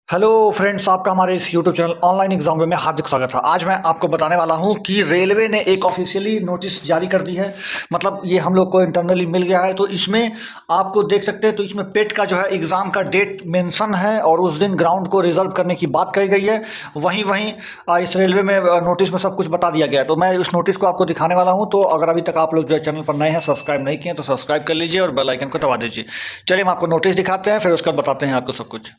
Hello friends, आपका हमारे इस यूट्यूब चैनल ऑनलाइन एग्जाम में हार्दिक स्वागत है। आज मैं आपको बताने वाला हूं कि रेलवे ने एक ऑफिशियली नोटिस जारी कर दी है। मतलब ये हम लोग को इंटरनली मिल गया है। तो इसमें आपको देख सकते हैं, तो इसमें पेट का जो है एग्ज़ाम का डेट मेंशन है और उस दिन ग्राउंड को रिजर्व करने की बात कही गई है। वहीं वहीं इस रेलवे में नोटिस में सब कुछ बता दिया गया है। तो मैं इस नोटिस को आपको दिखाने वाला हूँ। तो अगर अभी तक आप लोग जो चैनल पर नए हैं, सब्सक्राइब नहीं किए तो सब्सक्राइब कर लीजिए और बेल आइकन को दबा दीजिए। चलिए हम आपको नोटिस दिखाते हैं, फिर उसके बाद बताते हैं आपको सब कुछ।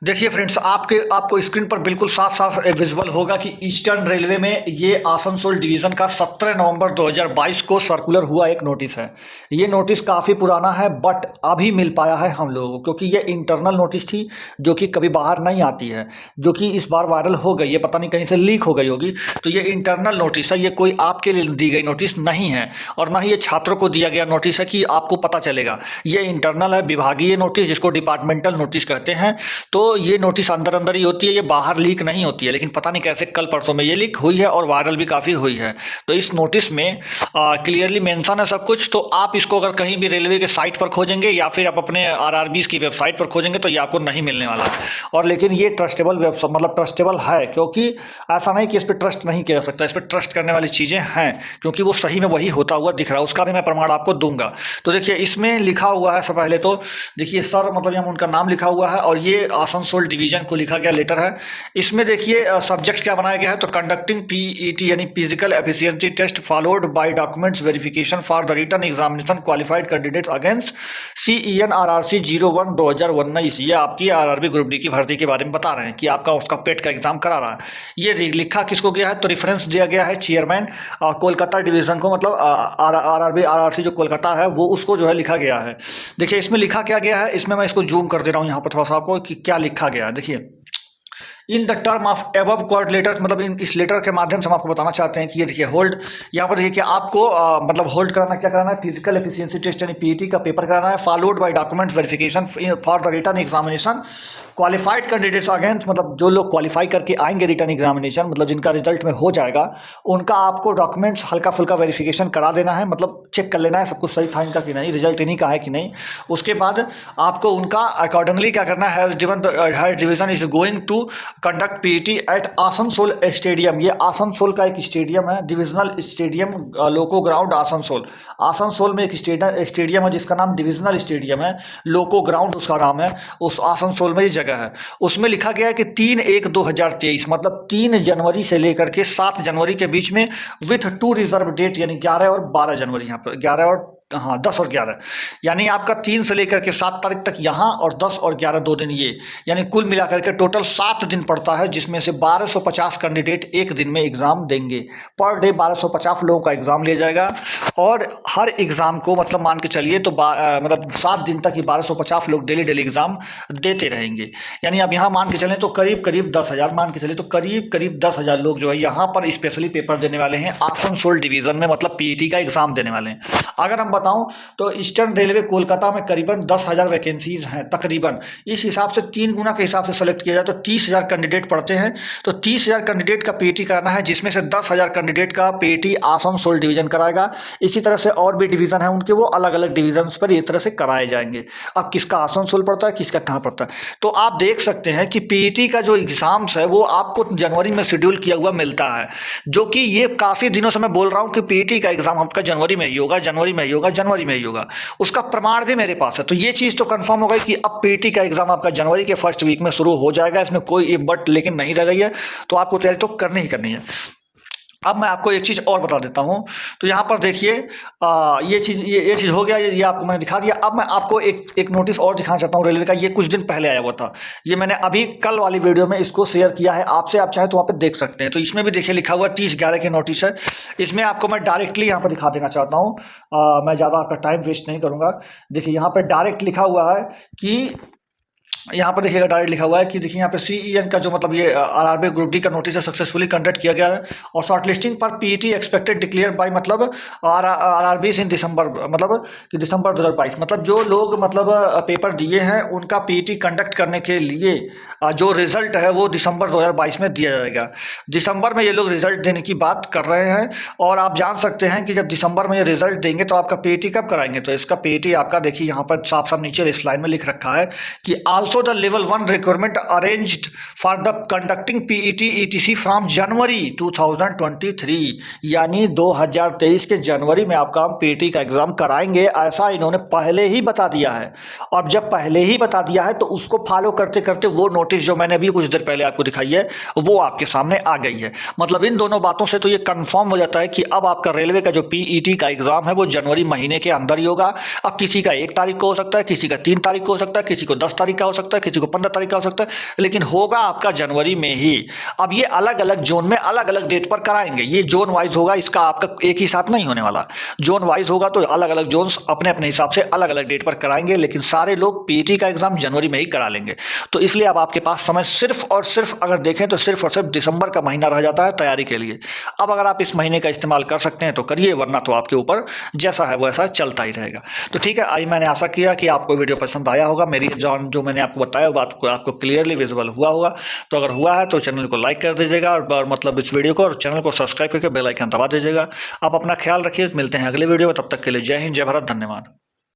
देखिए फ्रेंड्स, आपको स्क्रीन पर बिल्कुल साफ साफ विजुअल होगा कि ईस्टर्न रेलवे में ये आसनसोल डिवीजन का 17 नवंबर 2022 को सर्कुलर हुआ एक नोटिस है। ये नोटिस काफ़ी पुराना है, बट अभी मिल पाया है हम लोगों को, क्योंकि ये इंटरनल नोटिस थी जो कि कभी बाहर नहीं आती है, जो कि इस बार वायरल हो गई है। पता नहीं कहीं से लीक हो गई होगी। तो ये इंटरनल नोटिस है, ये कोई आपके लिए दी गई नोटिस नहीं है और ना ही ये छात्रों को दिया गया नोटिस है कि आपको पता चलेगा। ये इंटरनल है, विभागीय नोटिस, जिसको डिपार्टमेंटल नोटिस कहते हैं। तो ये नोटिस अंदर अंदर ही होती है, ये बाहर लीक नहीं होती है। लेकिन पता नहीं कैसे कल परसों में ये लीक हुई है और वायरल भी काफ़ी हुई है। तो इस नोटिस में क्लियरली मेंशन है सब कुछ। तो आप इसको अगर कहीं भी रेलवे के साइट पर खोजेंगे या फिर आप अपने आरआरबी की वेबसाइट पर खोजेंगे तो ये आपको नहीं मिलने वाला। और लेकिन ये ट्रस्टेबल वेबसाइट, मतलब ट्रस्टेबल है, क्योंकि ऐसा नहीं कि इस पर ट्रस्ट नहीं किया जा सकता। इस पर ट्रस्ट करने वाली चीज़ें हैं, क्योंकि वो सही में वही होता हुआ दिख रहा है। उसका भी मैं प्रमाण आपको दूंगा। तो देखिए, इसमें लिखा हुआ है, सब पहले तो देखिए सर, मतलब यहाँ उनका नाम लिखा हुआ है और ये आसनसोल डिवीजन को लिखा गया लेटर है। इसमें देखिए सब्जेक्ट क्या बनाया गया है, तो कंडक्टिंग पीईटी यानी physical efficiency test followed by documents verification for the written examination qualified candidates against CEN RRC 01 2019। ये आपकी आरआरबी ग्रुप डी की भर्ती के बारे में बता रहे हैं कि आपका उसका पेट का एग्जाम करा रहा है। ये लिखा किसको गया है, तो रेफरेंस दिया गया है चेयरमैन कोलकाता डिवीजन को, मतलब आरआरबी RRC जो कोलकाता है वो, उसको जो है लिखा गया है। देखिए इसमें लिखा क्या गया है, इसमें मैं इसको जूम कर दे रहा हूँ यहाँ पर थोड़ा सा आपको कि क्या लिखा गया है। देखिए, in the term of above court letter, मतलब इस लेटर के माध्यम से हम आपको बताना चाहते हैं कि ये देखिए होल्ड, यहाँ पर देखिए कि आपको मतलब होल्ड कराना, क्या कराना है, फिजिकल एफिशिएंसी टेस्ट यानी पीईटी का पेपर कराना है, followed by document verification for the written examination qualified candidates against, मतलब जो लोग क्वालिफाई करके आएंगे रिटर्न एग्जामिनेशन, मतलब जिनका रिजल्ट में हो जाएगा, उनका आपको डॉक्यूमेंट्स हल्का फुल्का वेरिफिकेशन करा देना है। मतलब चेक कर लेना है सब कुछ सही था इनका कि नहीं, रिजल्ट इन्हीं का है कि नहीं। उसके बाद आपको उनका अकॉर्डिंगली क्या करना है, division is going to conduct PET at Asansol stadium. ये आसनसोल का एक स्टेडियम है, divisional stadium, loco ground Asansol. Asansol में एक स्टेडियम है जिसका नाम डिविजनल स्टेडियम है, लोको ग्राउंड उसका नाम है। उस आसनसोल में ये जगह है। उसमें लिखा गया है कि 3/1/2023, मतलब 3 जनवरी से लेकर के 7 जनवरी के बीच में, विथ 2 रिजर्व डेट, यानी 11 और 12 जनवरी, यहाँ पर 11 और 10 और 11, यानी आपका 3 से लेकर के 7 तारीख तक यहाँ और 10 और 11 2 दिन ये, यानी कुल मिलाकर के टोटल 7 दिन पड़ता है, जिसमें से 1250 कैंडिडेट एक दिन में एग्जाम देंगे। पर डे 1250 लोगों का एग्जाम लिया जाएगा और हर एग्जाम को, मतलब मान के चलिए तो मतलब 7 दिन तक ही 1250 लोग डेली डेली एग्जाम देते रहेंगे। यानी आप यहाँ मान के चलें तो करीब करीब 10,000, मान के चलिए तो करीब करीब 10,000 लोग जो है यहाँ पर स्पेशली पेपर देने वाले हैं आसनसोल डिवीजन में, मतलब पीईटी का एग्जाम देने वाले हैं। अगर हम बताऊं तो ईस्टर्न रेलवे कोलकाता में करीबन 10,000 वैकेंसीज हैं तकरीबन। इस हिसाब से 3 गुना के हिसाब से सेलेक्ट किया जाए तो 30,000 कैंडिडेट पढ़ते हैं। तो 30,000 कैंडिडेट का पीईटी कराना है, जिसमें से 10,000 कैंडिडेट का पीईटी आसनसोल डिवीजन कराएगा। इसी तरह से और भी डिवीजन है उनके, वो अलग अलग डिवीजन पर इस तरह से कराए जाएंगे। अब किसका आसनसोल पड़ता है, किसका कहाँ पड़ता है, तो आप देख सकते हैं कि पीईटी का जो एग्जाम्स है वो आपको जनवरी में शेड्यूल किया हुआ मिलता है। जो कि ये काफ़ी दिनों से मैं बोल रहा हूँ कि पीईटी का एग्जाम आपका जनवरी में ही होगा, जनवरी में ही होगा, जनवरी में ही होगा। उसका प्रमाण भी मेरे पास है। तो ये चीज़ तो कंफर्म हो गई कि अब पीईटी का एग्जाम आपका जनवरी के फर्स्ट वीक में शुरू हो जाएगा। इसमें कोई एक बट लेकिन नहीं रह गई है। तो आपको तैयारी तो करनी ही करनी है। अब मैं आपको एक चीज़ और बता देता हूँ। तो यहाँ पर देखिए ये चीज़ हो गया, ये आपको मैंने दिखा दिया। अब मैं आपको एक नोटिस और दिखाना चाहता हूँ रेलवे का। ये कुछ दिन पहले आया हुआ था, ये मैंने अभी कल वाली वीडियो में इसको शेयर किया है आपसे, आप चाहे तो वहाँ पे देख सकते हैं। तो इसमें भी देखिए लिखा हुआ 30/11 की नोटिस है। इसमें आपको मैं डायरेक्टली यहाँ पर दिखा देना चाहता हूँ। मैं ज़्यादा आपका टाइम वेस्ट नहीं करूँगा। देखिए यहाँ पर डायरेक्ट लिखा हुआ है कि, यहाँ पर देखिएगा डायरेक्ट लिखा हुआ है कि देखिए यहाँ पे CEN का जो, मतलब ये आरआरबी ग्रुप डी का नोटिस है, सक्सेसफुली कंडक्ट किया गया है और शॉर्टलिस्टिंग पर पीईटी एक्सपेक्टेड डिक्लेयर बाय, मतलब आरआरबी इन दिसंबर, मतलब कि दिसंबर 2022, मतलब जो लोग मतलब पेपर दिए हैं उनका पीईटी कंडक्ट करने के लिए जो रिजल्ट है वो दिसंबर 2022 में दिया जाएगा। दिसंबर में ये लोग रिजल्ट देने की बात कर रहे हैं। और आप जान सकते हैं कि जब दिसंबर में ये रिजल्ट देंगे तो आपका पीईटी कब कराएंगे। तो इसका पीईटी आपका देखिए यहाँ पर साफ साफ नीचे इस लाइन में लिख रखा है कि also also the level 1 requirement arranged for the conducting PET etc from January 2023, यानी 2023 के जनवरी में आपका हम पीईटी का एग्जाम कराएंगे, ऐसा इन्होंने पहले ही बता दिया है। और जब पहले ही बता दिया है तो उसको फॉलो करते करते वो नोटिस जो मैंने अभी कुछ देर पहले आपको दिखाई है वो आपके सामने आ गई है। मतलब इन दोनों बातों से तो ये कंफर्म हो जाता है कि अब आपका रेलवे का जो पीईटी का एग्जाम है वो जनवरी महीने के अंदर ही होगा। अब किसी का 1 तारीख को हो सकता है, किसी का 3 तारीख को हो सकता है, किसी को 10 तारीख का हो सकता है, किसी को 15 तारीख का हो सकता है, लेकिन होगा आपका जनवरी में ही। अब ये अलग अलग जोन में अलग अलग डेट पर कराएंगे, ये जोन वाइज होगा, इसका आपका एक ही साथ नहीं होने वाला। जोन वाइज होगा तो अलग अलग जोन्स अपने अपने हिसाब से अलग अलग डेट पर कराएंगे, लेकिन सारे लोग पीईटी का एग्जाम जनवरी में ही करा लेंगे। तो इसलिए अब आपके पास समय सिर्फ और सिर्फ अगर देखें तो सिर्फ और सिर्फ दिसंबर का महीना रह जाता है तैयारी के लिए। अब अगर आप इस महीने का इस्तेमाल कर सकते हैं तो करिए, वरना तो आपके ऊपर जैसा है वैसा चलता ही रहेगा। तो ठीक है, आज मैंने आशा किया कि आपको वीडियो पसंद आया होगा, मेरी जो मैंने आपको बताया बात को आपको क्लियरली विजिबल हुआ होगा। तो अगर हुआ है तो चैनल को लाइक कर दीजिएगा और मतलब इस वीडियो को और चैनल को सब्सक्राइब करके बेल आइकन दबा दीजिएगा। आप अपना ख्याल रखिए, मिलते हैं अगले वीडियो में, तब तक के लिए जय हिंद, जय भारत, धन्यवाद।